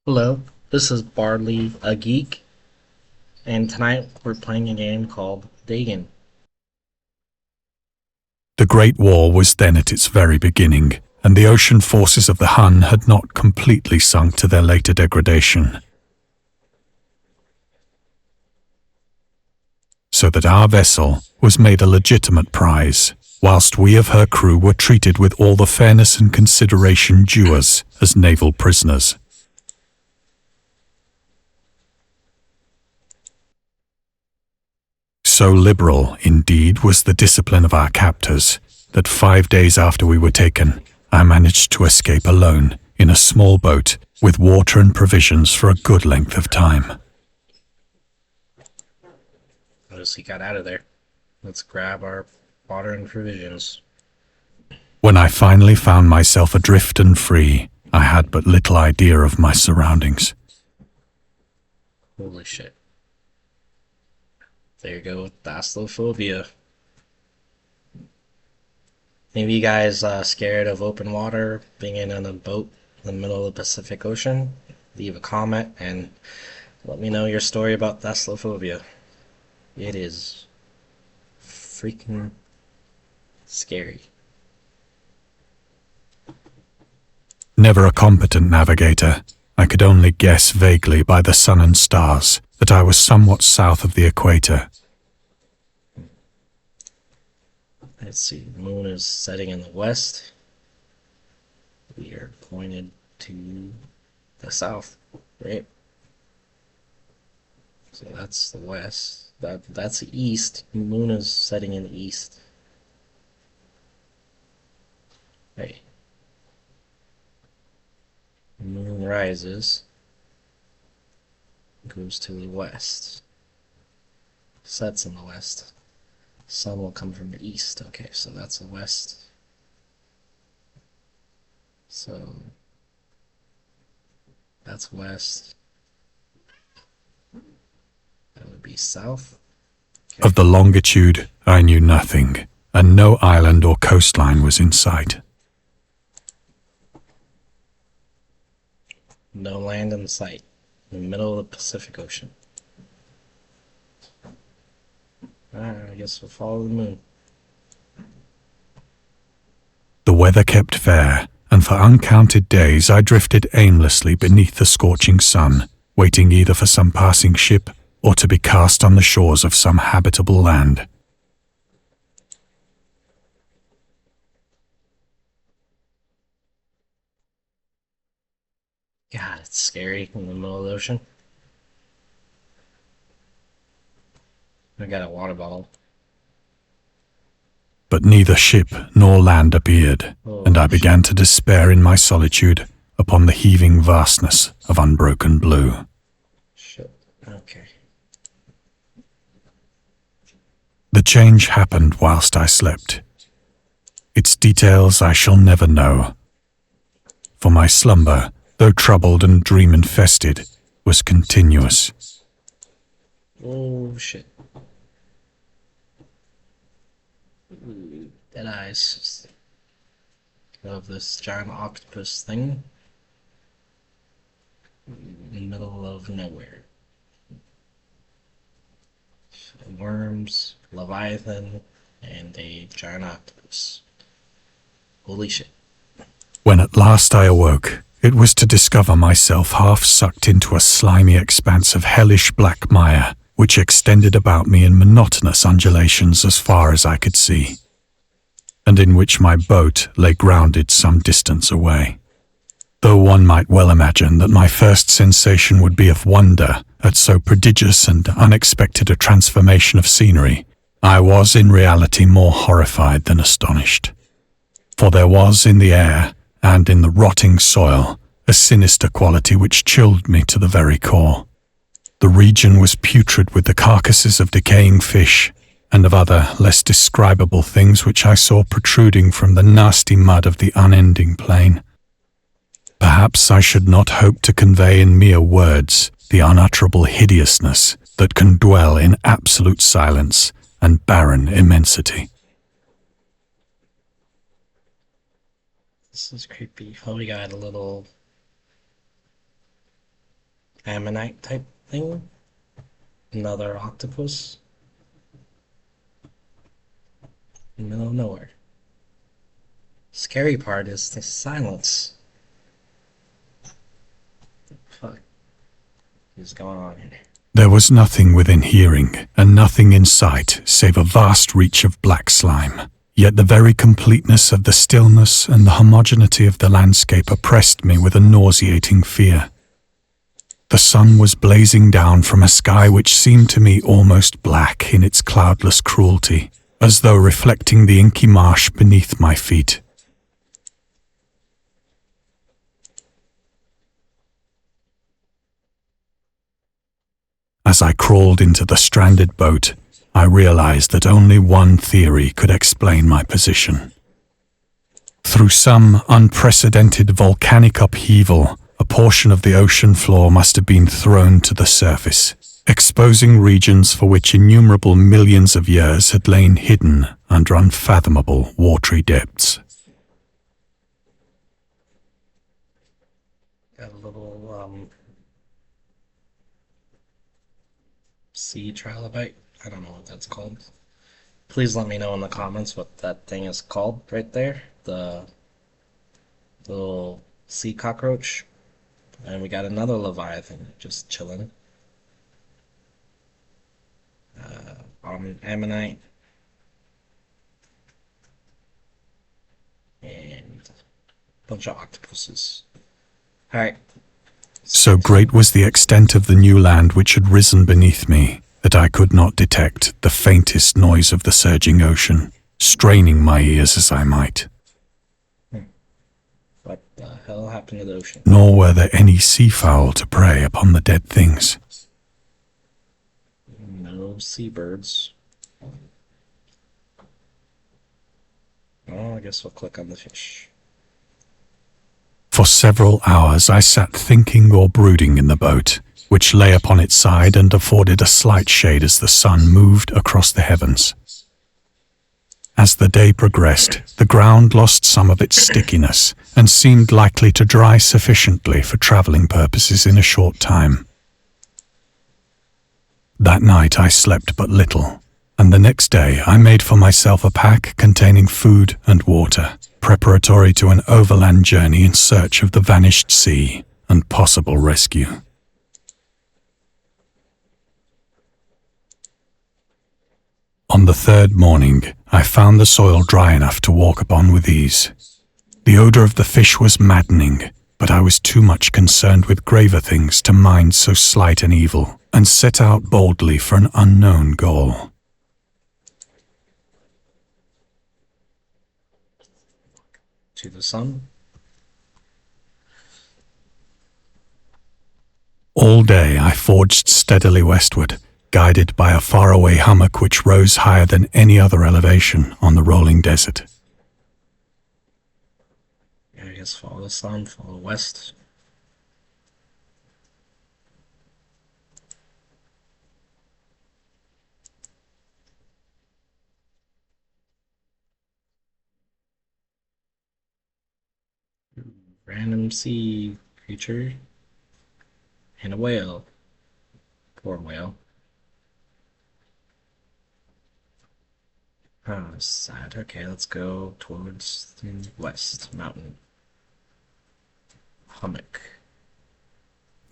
Hello, this is Barley a Geek, and tonight we're playing a game called Dagon. The Great War was then at its very beginning, and the ocean forces of the Hun had not completely sunk to their later degradation. So that our vessel was made a legitimate prize, whilst we of her crew were treated with all the fairness and consideration due us as naval prisoners. So liberal, indeed, was the discipline of our captors, that 5 days after we were taken, I managed to escape alone in a small boat with water and provisions for a good length of time. Notice he got out of there. Let's grab our water and provisions. When I finally found myself adrift and free, I had but little idea of my surroundings. Holy shit. There you go, Thalassophobia. Maybe you guys scared of open water, being in a boat in the middle of the Pacific Ocean? Leave a comment and let me know your story about Thalassophobia. It is freaking scary. Never a competent navigator, I could only guess vaguely by the sun and stars that I was somewhat south of the equator. Let's see, the moon is setting in the west. We are pointed to the south, right? So that's the west. That's the east. The moon is setting in the east. Hey. The moon rises, goes to the west, sets in the west. Sun will come from the east. Okay, so that's the west. So that's west. That would be south. Okay. Of the longitude, I knew nothing, and no island or coastline was in sight. No land in sight. In the middle of the Pacific Ocean. Alright, I guess we'll follow the moon. The weather kept fair, and for uncounted days I drifted aimlessly beneath the scorching sun, waiting either for some passing ship or to be cast on the shores of some habitable land. God, it's scary in the middle of the ocean. I got a water bottle. But neither ship nor land appeared, and I shit. began to despair in my solitude upon the heaving vastness of unbroken blue. Shit. Okay. The change happened whilst I slept. Its details I shall never know, for my slumber, though troubled and dream-infested, was continuous. Oh shit. Dead eyes. Of this giant octopus thing. In the middle of nowhere. Worms, Leviathan, and a giant octopus. Holy shit. When at last I awoke, it was to discover myself half sucked into a slimy expanse of hellish black mire, which extended about me in monotonous undulations as far as I could see, and in which my boat lay grounded some distance away. Though one might well imagine that my first sensation would be of wonder at so prodigious and unexpected a transformation of scenery, I was in reality more horrified than astonished. For there was in the air, and in the rotting soil, a sinister quality which chilled me to the very core. The region was putrid with the carcasses of decaying fish, and of other less describable things which I saw protruding from the nasty mud of the unending plain. Perhaps I should not hope to convey in mere words the unutterable hideousness that can dwell in absolute silence and barren immensity. This is creepy. Oh, we got a little ammonite type thing. Another octopus in the middle of nowhere. Scary part is the silence. Fuck is going on here? There was nothing within hearing, and nothing in sight save a vast reach of black slime. Yet the very completeness of the stillness and the homogeneity of the landscape oppressed me with a nauseating fear. The sun was blazing down from a sky which seemed to me almost black in its cloudless cruelty, as though reflecting the inky marsh beneath my feet. As I crawled into the stranded boat, I realized that only one theory could explain my position. Through some unprecedented volcanic upheaval, a portion of the ocean floor must have been thrown to the surface, exposing regions for which innumerable millions of years had lain hidden under unfathomable watery depths. Got a little sea trilobite. I don't know what that's called. Please let me know in the comments what that thing is called right there. The little sea cockroach. And we got another leviathan just chilling. On ammonite. And a bunch of octopuses. Alright. So great was the extent of the new land which had risen beneath me that I could not detect the faintest noise of the surging ocean, straining my ears as I might. What the hell happened to the ocean? Nor were there any seafowl to prey upon the dead things. No seabirds. Oh, I guess we'll click on the fish. For several hours I sat thinking or brooding in the boat, which lay upon its side and afforded a slight shade as the sun moved across the heavens. As the day progressed, the ground lost some of its stickiness and seemed likely to dry sufficiently for traveling purposes in a short time. That night I slept but little, and the next day I made for myself a pack containing food and water, preparatory to an overland journey in search of the vanished sea and possible rescue. On the third morning, I found the soil dry enough to walk upon with ease. The odor of the fish was maddening, but I was too much concerned with graver things to mind so slight an evil, and set out boldly for an unknown goal. To the sun. All day I forged steadily westward, guided by a faraway hummock which rose higher than any other elevation on the rolling desert. Yeah, I guess follow the sun, follow west. Random sea creature. And a whale. Poor whale. Oh, sad. Okay, let's go towards the west mountain. Hummock.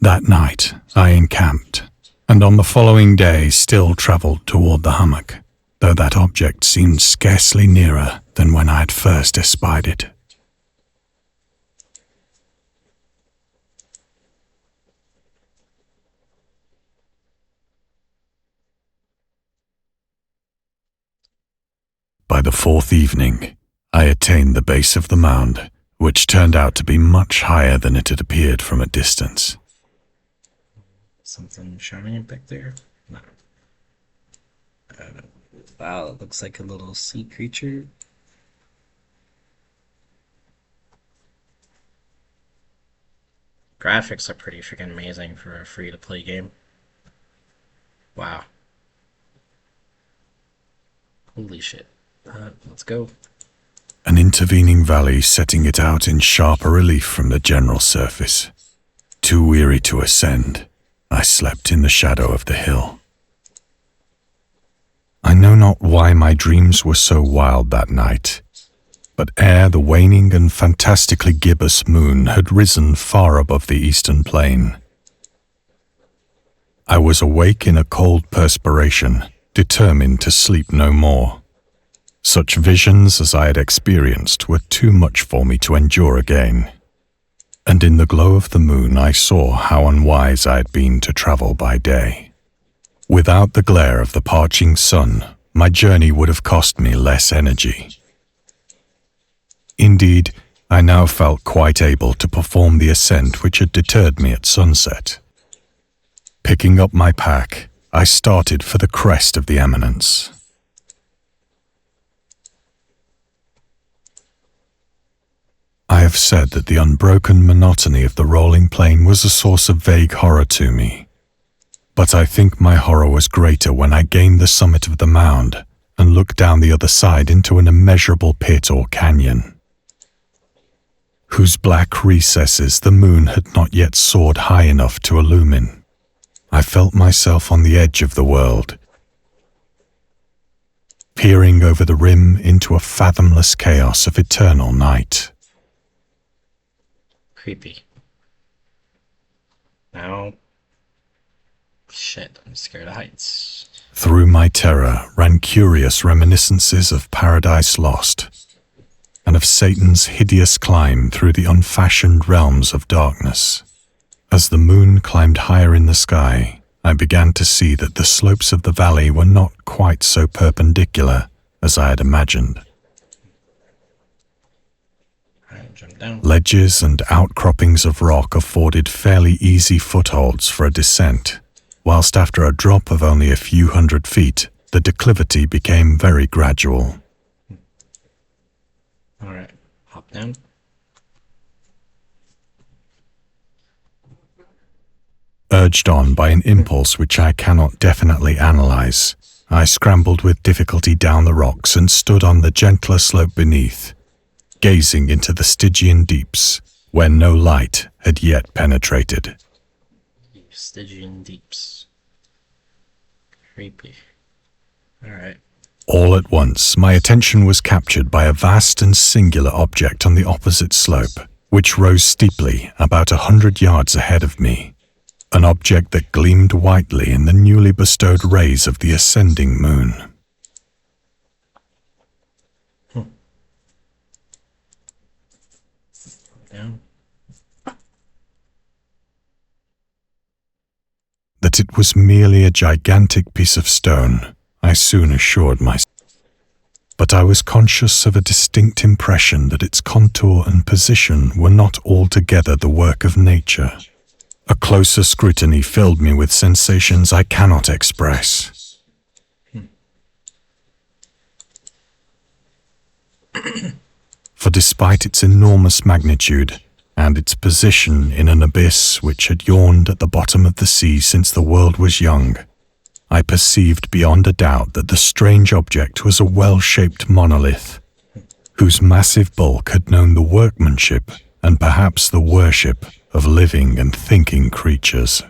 That night I encamped, and on the following day still travelled toward the hummock, though that object seemed scarcely nearer than when I had first espied it. By the fourth evening, I attained the base of the mound, which turned out to be much higher than it had appeared from a distance. Something shining back there? No. Wow, it looks like a little sea creature. Graphics are pretty freaking amazing for a free-to-play game. Wow. Holy shit. Let's go. An intervening valley setting it out in sharper relief from the general surface. Too weary to ascend, I slept in the shadow of the hill. I know not why my dreams were so wild that night, but ere the waning and fantastically gibbous moon had risen far above the eastern plain, I was awake in a cold perspiration, determined to sleep no more. Such visions as I had experienced were too much for me to endure again, and in the glow of the moon I saw how unwise I had been to travel by day. Without the glare of the parching sun, my journey would have cost me less energy. Indeed, I now felt quite able to perform the ascent which had deterred me at sunset. Picking up my pack, I started for the crest of the eminence. I have said that the unbroken monotony of the rolling plain was a source of vague horror to me, but I think my horror was greater when I gained the summit of the mound and looked down the other side into an immeasurable pit or canyon, whose black recesses the moon had not yet soared high enough to illumine. I felt myself on the edge of the world, peering over the rim into a fathomless chaos of eternal night. Creepy. Now, shit, I'm scared of heights. Through my terror ran curious reminiscences of Paradise Lost, and of Satan's hideous climb through the unfashioned realms of darkness. As the moon climbed higher in the sky, I began to see that the slopes of the valley were not quite so perpendicular as I had imagined. Jump down. Ledges and outcroppings of rock afforded fairly easy footholds for a descent, whilst after a drop of only a few hundred feet, the declivity became very gradual. Alright, hop down. Urged on by an impulse which I cannot definitely analyze, I scrambled with difficulty down the rocks and stood on the gentler slope beneath, gazing into the Stygian deeps, where no light had yet penetrated. Stygian deeps. Creepy. Alright. All at once, my attention was captured by a vast and singular object on the opposite slope, which rose steeply about 100 yards ahead of me. An object that gleamed whitely in the newly bestowed rays of the ascending moon. Down. That it was merely a gigantic piece of stone, I soon assured myself. But I was conscious of a distinct impression that its contour and position were not altogether the work of nature. A closer scrutiny filled me with sensations I cannot express. For despite its enormous magnitude and its position in an abyss which had yawned at the bottom of the sea since the world was young, I perceived beyond a doubt that the strange object was a well-shaped monolith, whose massive bulk had known the workmanship and perhaps the worship of living and thinking creatures.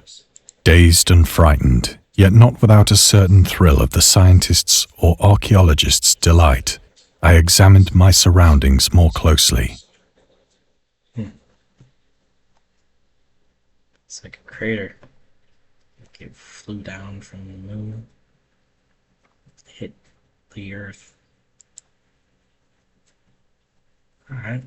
Dazed and frightened, yet not without a certain thrill of the scientist's or archaeologist's delight, I examined my surroundings more closely. It's like a crater. Like it flew down from the moon, hit the earth. Alright.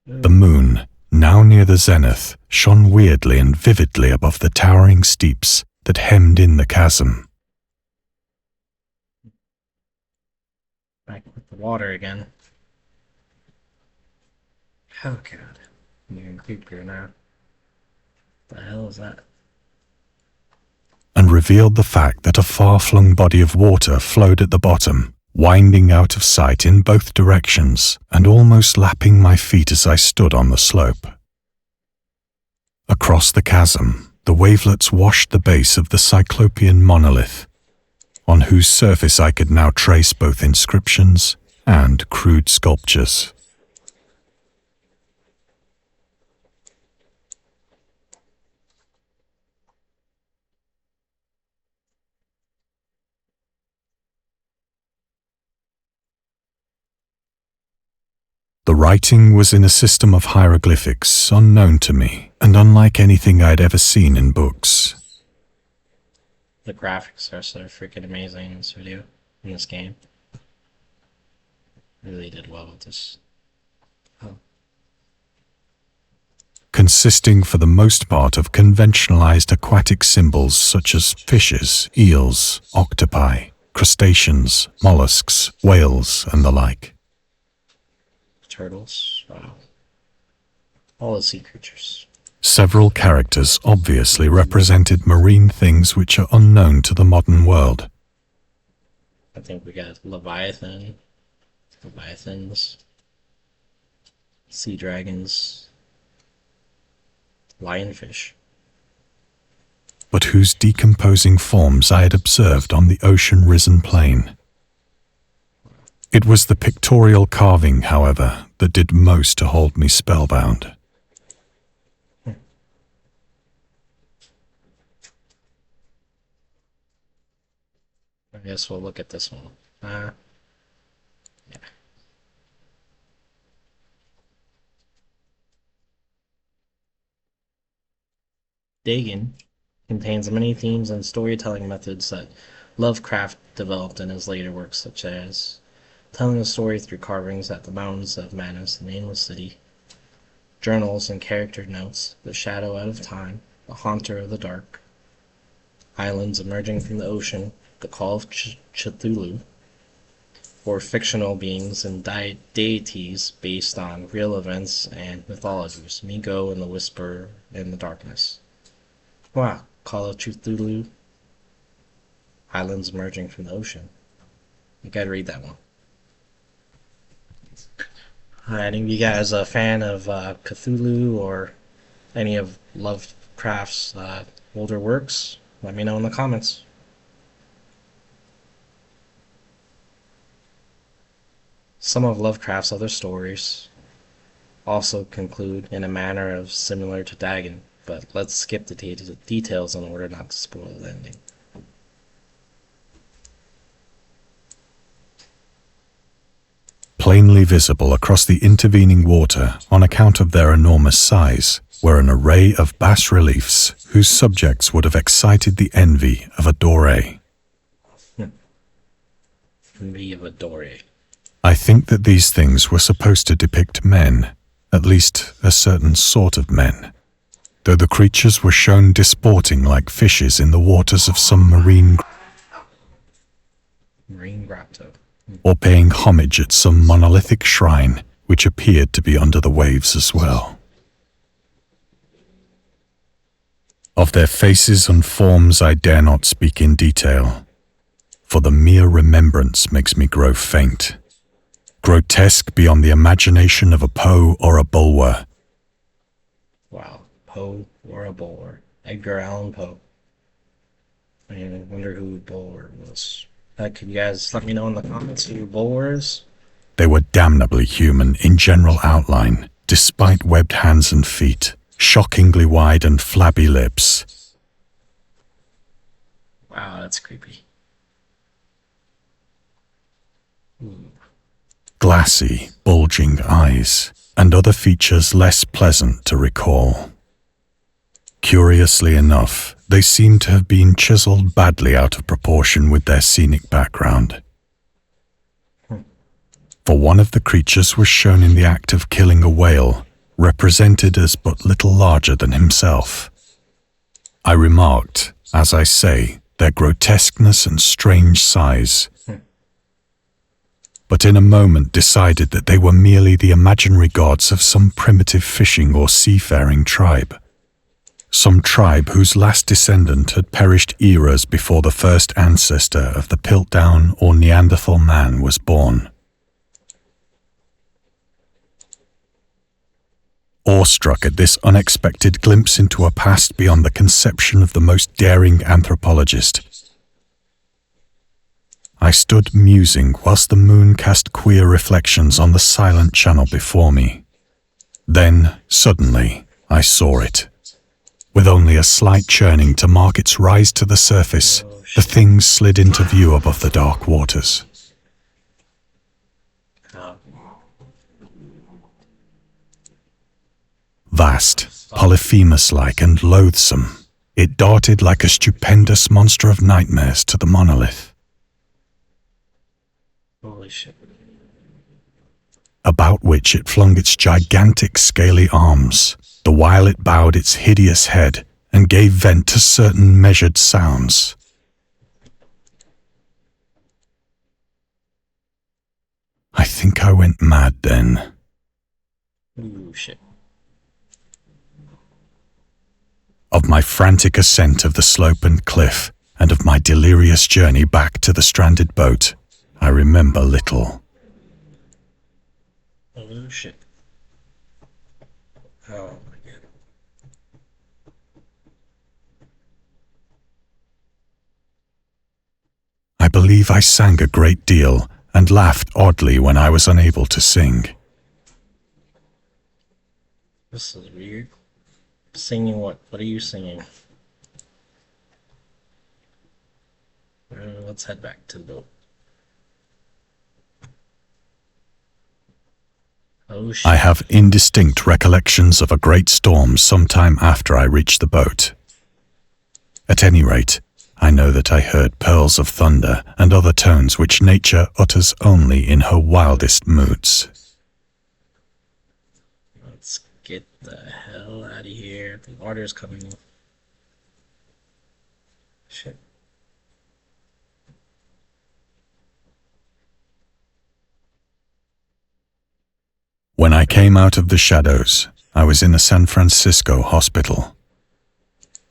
The moon, now near the zenith, shone weirdly and vividly above the towering steeps that hemmed in the chasm. Back with the water again. Oh god. I'm getting creepier now. What the hell is that? And revealed the fact that a far-flung body of water flowed at the bottom, winding out of sight in both directions and almost lapping my feet as I stood on the slope. Across the chasm, the wavelets washed the base of the cyclopean monolith, on whose surface I could now trace both inscriptions and crude sculptures. The writing was in a system of hieroglyphics unknown to me and unlike anything I'd ever seen in books. The graphics are so freaking amazing in this video, in this game. Really did well with this. Oh. Consisting for the most part of conventionalized aquatic symbols such as fishes, eels, octopi, crustaceans, mollusks, whales, and the like. Turtles. Wow. All the sea creatures. Several characters obviously represented marine things which are unknown to the modern world. I think we got Leviathan, Leviathans, sea dragons, lionfish. But whose decomposing forms I had observed on the ocean-risen plain. It was the pictorial carving, however, that did most to hold me spellbound. I guess we'll look at this one. Yeah. Dagon contains many themes and storytelling methods that Lovecraft developed in his later works, such as telling a story through carvings at the Mountains of Madness, the Nameless City, journals and character notes, the shadow out of time, the haunter of the dark, islands emerging from the ocean, the call of Cthulhu, or fictional beings and deities based on real events and mythologies, Migo and the Whisperer in the Darkness. Wow, Call of Cthulhu, islands emerging from the ocean. You gotta read that one. Any of you guys a fan of Cthulhu or any of Lovecraft's older works? Let me know in the comments. Some of Lovecraft's other stories also conclude in a manner of similar to Dagon, but let's skip the details in order not to spoil the ending. Plainly visible across the intervening water on account of their enormous size were an array of bas-reliefs whose subjects would have excited the envy of a doré. Envy of a doré. I think that these things were supposed to depict men, at least a certain sort of men, though the creatures were shown disporting like fishes in the waters of some marine grotto, or paying homage at some monolithic shrine which appeared to be under the waves as well. Of their faces and forms I dare not speak in detail, for the mere remembrance makes me grow faint. Grotesque beyond the imagination of a Poe or a Bulwer. Wow, Poe or a Bulwer. Edgar Allan Poe. I wonder who Bulwer was. Could you guys let me know in the comments who Bulwer is? They were damnably human in general outline, despite webbed hands and feet, shockingly wide and flabby lips. Wow, that's creepy. Glassy, bulging eyes, and other features less pleasant to recall. Curiously enough, they seem to have been chiseled badly out of proportion with their scenic background. For one of the creatures was shown in the act of killing a whale, represented as but little larger than himself. I remarked, as I say, their grotesqueness and strange size, but in a moment decided that they were merely the imaginary gods of some primitive fishing or seafaring tribe. Some tribe whose last descendant had perished eras before the first ancestor of the Piltdown or Neanderthal man was born. Awestruck at this unexpected glimpse into a past beyond the conception of the most daring anthropologist, I stood musing whilst the moon cast queer reflections on the silent channel before me. Then, suddenly, I saw it. With only a slight churning to mark its rise to the surface, the thing slid into view above the dark waters. Vast, Polyphemus-like and loathsome, it darted like a stupendous monster of nightmares to the monolith. Holy shit. About which it flung its gigantic scaly arms, the while it bowed its hideous head and gave vent to certain measured sounds. I think I went mad then. Ooh, shit. Of my frantic ascent of the slope and cliff, and of my delirious journey back to the stranded boat, I remember little. Oh, shit. Oh, my God. I believe I sang a great deal and laughed oddly when I was unable to sing. This is weird. Singing what? What are you singing? Let's head back to the boat. Oh shit. I have indistinct recollections of a great storm some time after I reached the boat. At any rate, I know that I heard pearls of thunder and other tones which nature utters only in her wildest moods. Let's get the hell out of here. The water's coming. Shit. When I came out of the shadows, I was in a San Francisco hospital,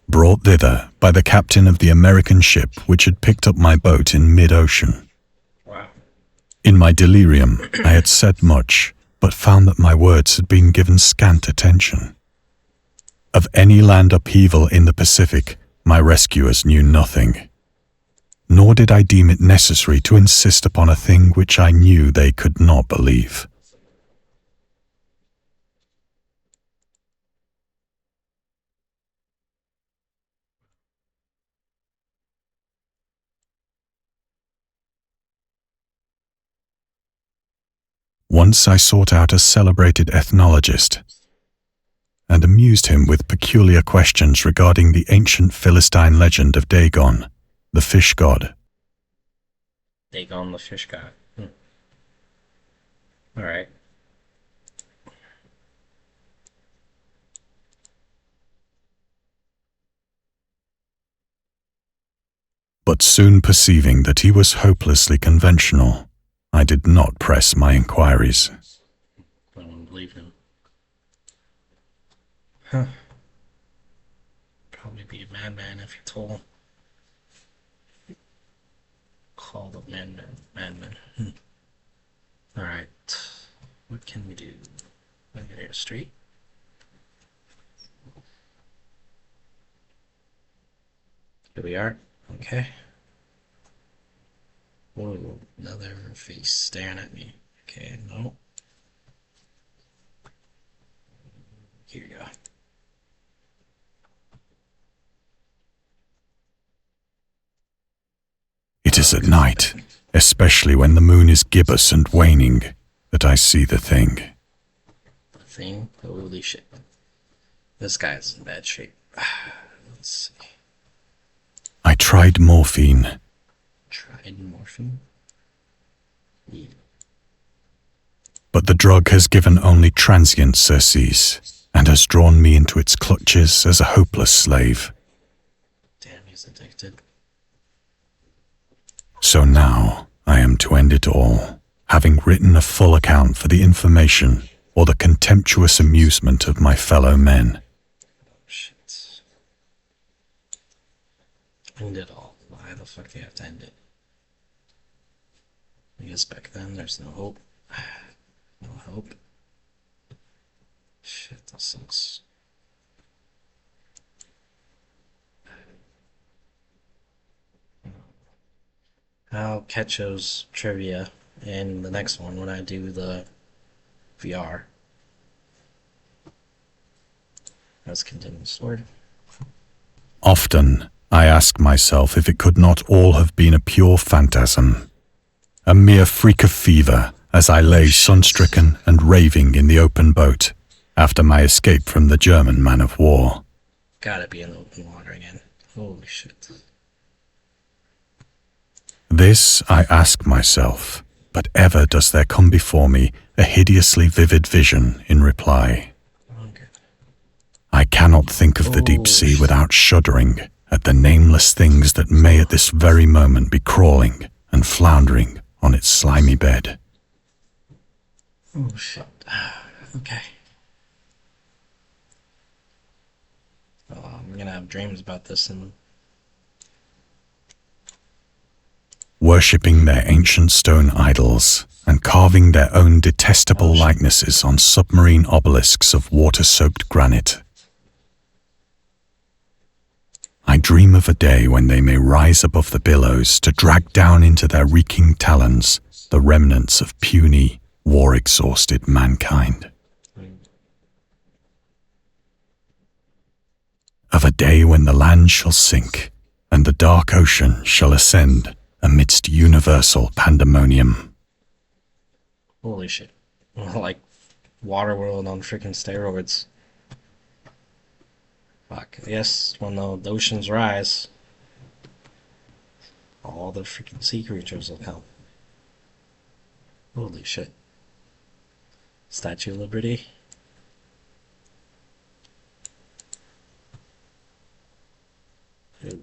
brought thither by the captain of the American ship which had picked up my boat in mid-ocean. Wow. In my delirium, I had said much, but found that my words had been given scant attention. Of any land upheaval in the Pacific, my rescuers knew nothing. Nor did I deem it necessary to insist upon a thing which I knew they could not believe. Once I sought out a celebrated ethnologist and amused him with peculiar questions regarding the ancient Philistine legend of Dagon, the fish god. Dagon the fish god. Alright. But soon perceiving that he was hopelessly conventional, I did not press my inquiries. I don't believe him. Huh. Probably be a madman if you're told. Called a madman. Alright. What can we do? Look at here, straight. Here we are. Okay. Whoa, another face staring at me. Okay, no. Here you go. It is at night, especially when the moon is gibbous and waning, that I see the thing. The thing? Holy shit. This guy's in bad shape. Let's see. I tried morphine. Tried morphine? Yeah. But the drug has given only transient surcease, and has drawn me into its clutches as a hopeless slave. Damn, he's addicted. So now I am to end it all, having written a full account for the information or the contemptuous amusement of my fellow men. Oh shit. End it all. Why the fuck do you have to end it? I guess back then there's no hope. No hope. Shit, that sucks. I'll catch those trivia in the next one when I do the VR. Let's continue the story. Often I ask myself if it could not all have been a pure phantasm, a mere freak of fever, as I lay sun-stricken and raving in the open boat, after my escape from the German man of war. Gotta be in the open water again. Holy shit. This I ask myself, but ever does there come before me a hideously vivid vision in reply. Okay. I cannot think of the deep sea without shuddering at the nameless things that may at this very moment be crawling and floundering on its slimy bed. Oh shit. Okay. Oh, I'm gonna have dreams about this and worshipping their ancient stone idols and carving their own detestable likenesses on submarine obelisks of water-soaked granite. I dream of a day when they may rise above the billows to drag down into their reeking talons the remnants of puny, war-exhausted mankind. Of a day when the land shall sink and the dark ocean shall ascend amidst universal pandemonium. holy shit. Like Waterworld on freaking steroids. Fuck. I guess when the oceans rise, all the freaking sea creatures will come. Holy shit. Statue of Liberty. Ooh.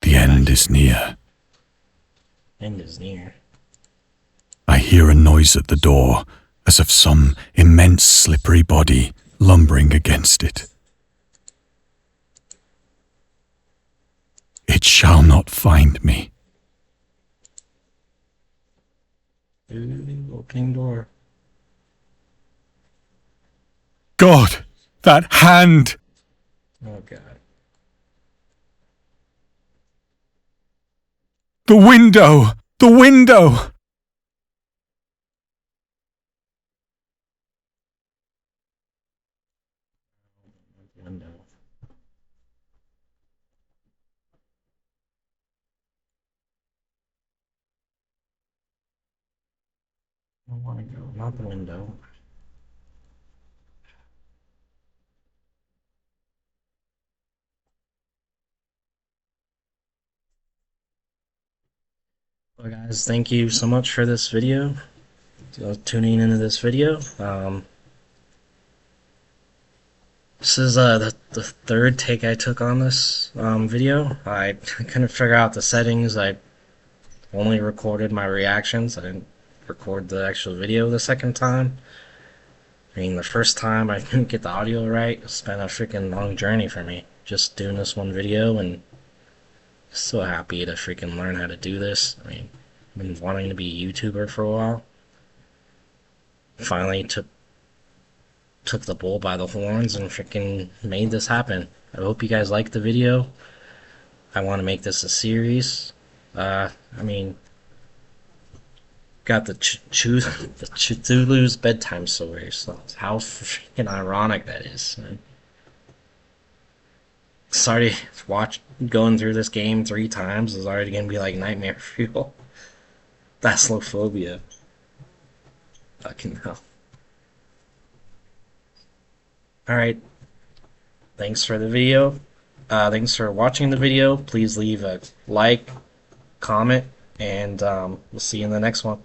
The end is near. End is near. I hear a noise at the door, as of some immense slippery body lumbering against it. It shall not find me. Ooh, opening door. God, that hand! Oh god. The window! The window! Window. I don't want to go. Not the window. Well, guys, thank you so much for this video. Tuning into this video. This is the third take I took on this video. I couldn't figure out the settings. I only recorded my reactions. I didn't record the actual video the second time. I mean, the first time I didn't get the audio right. It's been a freaking long journey for me. Just doing this one video, and so happy to freaking learn how to do this. I mean, I've been wanting to be a YouTuber for a while. Finally took the bull by the horns and freaking made this happen. I hope you guys liked the video. I want to make this a series. I mean, got the Cthulhu's bedtime stories. So how freaking ironic that is. Sorry, going through this game 3 times is already gonna be like nightmare fuel. Thalassophobia. Fucking hell. Alright. Thanks for the video. Thanks for watching the video. Please leave a like, comment, and we'll see you in the next one.